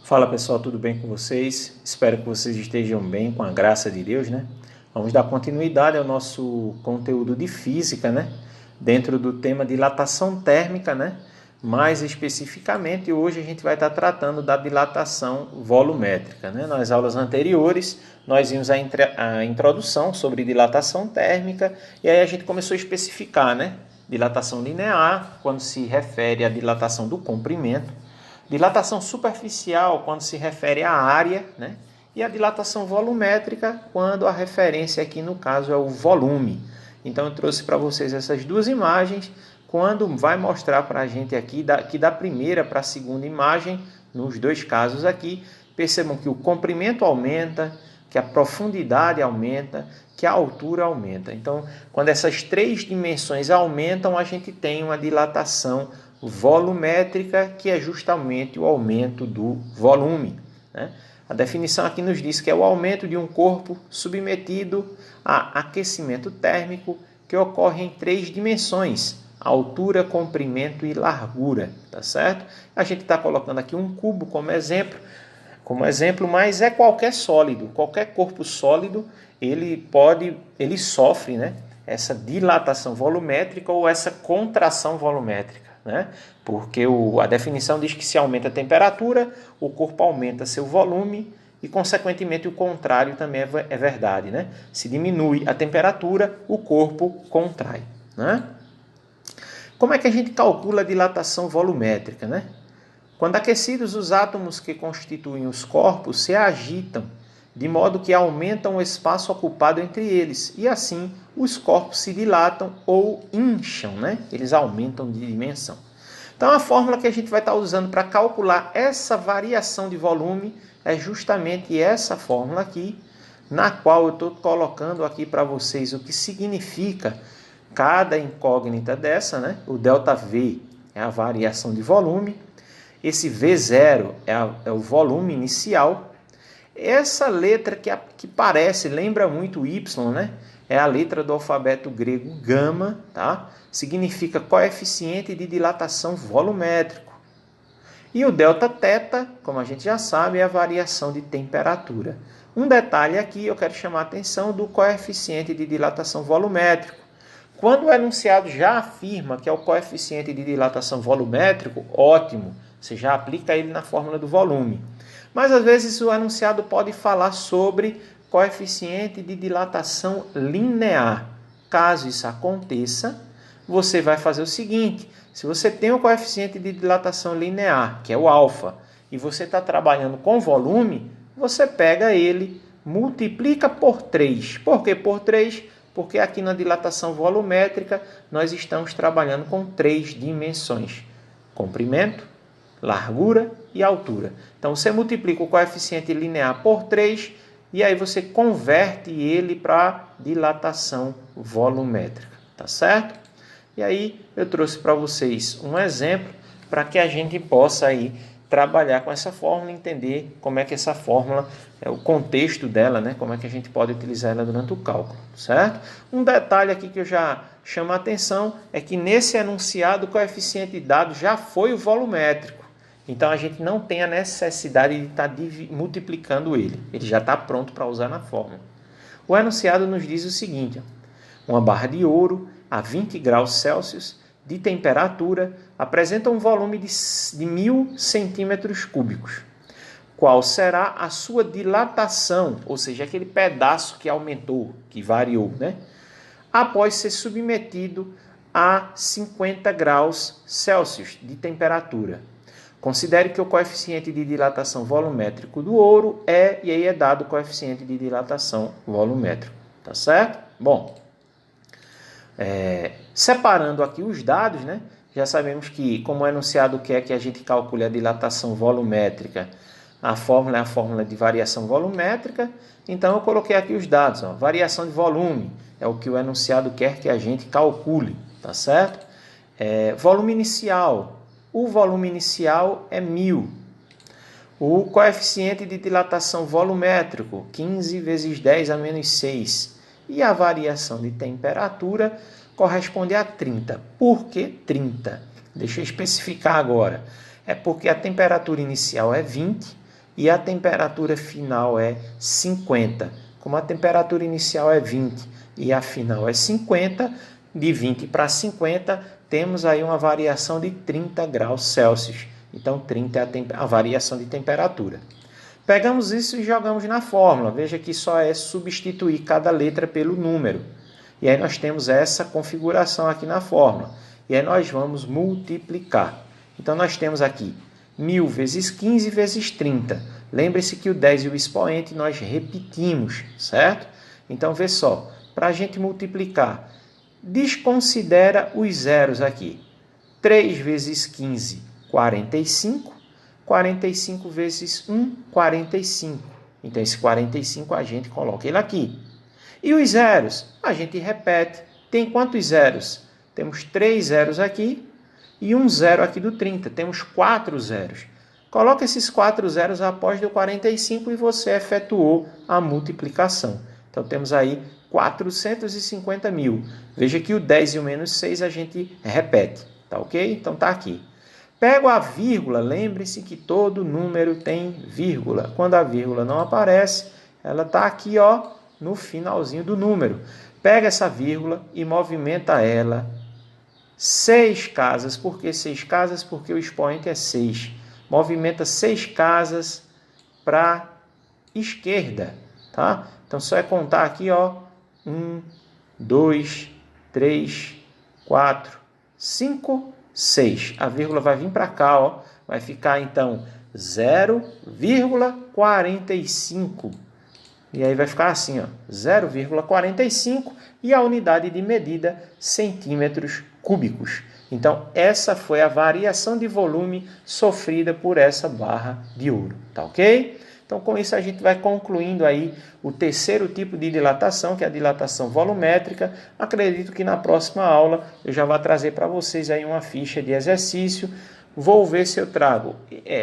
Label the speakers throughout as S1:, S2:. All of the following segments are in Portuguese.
S1: Fala pessoal, tudo bem com vocês? Espero que vocês estejam bem, com a graça de Deus, né? Vamos dar continuidade ao nosso conteúdo de física, né? Dentro do tema dilatação térmica, né? Mais especificamente, hoje a gente vai estar tratando da dilatação volumétrica, né? Nas aulas anteriores, nós vimos a introdução sobre dilatação térmica e aí a gente começou a especificar, né? Dilatação linear, quando se refere à dilatação do comprimento. Dilatação superficial, quando se refere à área, né? E a dilatação volumétrica, quando a referência aqui no caso é o volume. Então eu trouxe para vocês essas duas imagens, quando vai mostrar para a gente aqui, que da primeira para a segunda imagem, nos dois casos aqui, percebam que o comprimento aumenta, que a profundidade aumenta, que a altura aumenta. Então, quando essas três dimensões aumentam, a gente tem uma dilatação volumétrica, que é justamente o aumento do volume, né? A definição aqui nos diz que é o aumento de um corpo submetido a aquecimento térmico que ocorre em três dimensões: altura, comprimento e largura, tá certo? A gente está colocando aqui um cubo como exemplo, mas é qualquer sólido, qualquer corpo sólido, ele sofre, né, essa dilatação volumétrica ou essa contração volumétrica, né? Porque a definição diz que se aumenta a temperatura, o corpo aumenta seu volume e, consequentemente, o contrário também é verdade, né? Se diminui a temperatura, o corpo contrai, né? Como é que a gente calcula a dilatação volumétrica, né? Quando aquecidos, os átomos que constituem os corpos se agitam, de modo que aumentam o espaço ocupado entre eles, e assim os corpos se dilatam ou incham, né? Eles aumentam de dimensão. Então a fórmula que a gente vai estar usando para calcular essa variação de volume é justamente essa fórmula aqui, na qual eu estou colocando aqui para vocês o que significa cada incógnita dessa, né? O ΔV é a variação de volume, esse V0 é o volume inicial. Essa letra que lembra muito o Y, né? É a letra do alfabeto grego gama, tá? Significa coeficiente de dilatação volumétrico. E o Δθ, como a gente já sabe, é a variação de temperatura. Um detalhe aqui, eu quero chamar a atenção do coeficiente de dilatação volumétrico. Quando o enunciado já afirma que é o coeficiente de dilatação volumétrico, ótimo, você já aplica ele na fórmula do volume. Mas às vezes o enunciado pode falar sobre coeficiente de dilatação linear. Caso isso aconteça, você vai fazer o seguinte: se você tem o coeficiente de dilatação linear, que é o alfa, e você está trabalhando com volume, você pega ele, multiplica por 3. Por que por 3? Porque aqui na dilatação volumétrica nós estamos trabalhando com três dimensões: comprimento, largura e altura. Então você multiplica o coeficiente linear por 3 e aí você converte ele para dilatação volumétrica, tá certo? E aí eu trouxe para vocês um exemplo para que a gente possa aí trabalhar com essa fórmula, entender como é que essa fórmula, o contexto dela, né? Como é que a gente pode utilizar ela durante o cálculo, certo? Um detalhe aqui que eu já chamo a atenção é que nesse enunciado o coeficiente dado já foi o volumétrico. Então a gente não tem a necessidade de estar multiplicando ele. Ele já está pronto para usar na fórmula. O enunciado nos diz o seguinte: uma barra de ouro a 20 graus Celsius de temperatura apresenta um volume de 1.000 centímetros cúbicos. Qual será a sua dilatação, ou seja, aquele pedaço que aumentou, que variou, né? Após ser submetido a 50 graus Celsius de temperatura. Considere que o coeficiente de dilatação volumétrico do ouro e aí é dado o coeficiente de dilatação volumétrico, tá certo? Bom, separando aqui os dados, né? Já sabemos que, como o enunciado quer que a gente calcule a dilatação volumétrica, a fórmula é a fórmula de variação volumétrica, então eu coloquei aqui os dados, ó. Variação de volume é o que o enunciado quer que a gente calcule, tá certo? Volume inicial. O volume inicial é 1.000. O coeficiente de dilatação volumétrico, 15 vezes 10 a menos 6. E a variação de temperatura corresponde a 30. Por que 30? Deixa eu especificar agora. É porque a temperatura inicial é 20 e a temperatura final é 50. Como a temperatura inicial é 20 e a final é 50, de 20 para 50, temos aí uma variação de 30 graus Celsius. Então, 30 é a variação de temperatura. Pegamos isso e jogamos na fórmula. Veja que só é substituir cada letra pelo número. E aí nós temos essa configuração aqui na fórmula. E aí nós vamos multiplicar. Então, nós temos aqui 1000 vezes 15 vezes 30. Lembre-se que o 10 e o expoente nós repetimos, certo? Então, vê só. Para a gente multiplicar, desconsidera os zeros aqui. 3 vezes 15, 45. 45 vezes 1, 45. Então, esse 45 a gente coloca ele aqui. E os zeros? A gente repete. Tem quantos zeros? Temos 3 zeros aqui e um zero aqui do 30. Temos 4 zeros. Coloca esses 4 zeros após do 45 e você efetuou a multiplicação. Então, temos aí 450 mil. Veja que o 10 e o menos 6 a gente repete. Tá ok? Então, tá aqui. Pego a vírgula, lembre-se que todo número tem vírgula. Quando a vírgula não aparece, ela está aqui ó, no finalzinho do número. Pega essa vírgula e movimenta ela 6 casas. Por que 6 casas? Porque o expoente é 6. Movimenta 6 casas para a esquerda. Tá? Então, só é contar aqui, ó, 1, 2, 3, 4, 5, 6. A vírgula vai vir para cá, ó. Vai ficar, então, 0,45. E aí vai ficar assim, ó, 0,45 e a unidade de medida, centímetros cúbicos. Então, essa foi a variação de volume sofrida por essa barra de ouro, tá ok? Então, com isso, a gente vai concluindo aí o terceiro tipo de dilatação, que é a dilatação volumétrica. Acredito que na próxima aula eu já vou trazer para vocês aí uma ficha de exercício. Vou ver se eu trago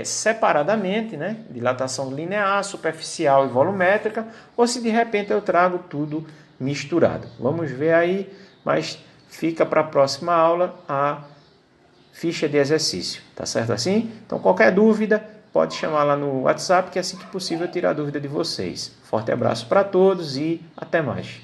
S1: separadamente, né? Dilatação linear, superficial e volumétrica, ou se de repente eu trago tudo misturado. Vamos ver aí, mas fica para a próxima aula a ficha de exercício, tá certo assim? Então, qualquer dúvida, pode chamar lá no WhatsApp, que assim que possível eu tiro a dúvida de vocês. Forte abraço para todos e até mais.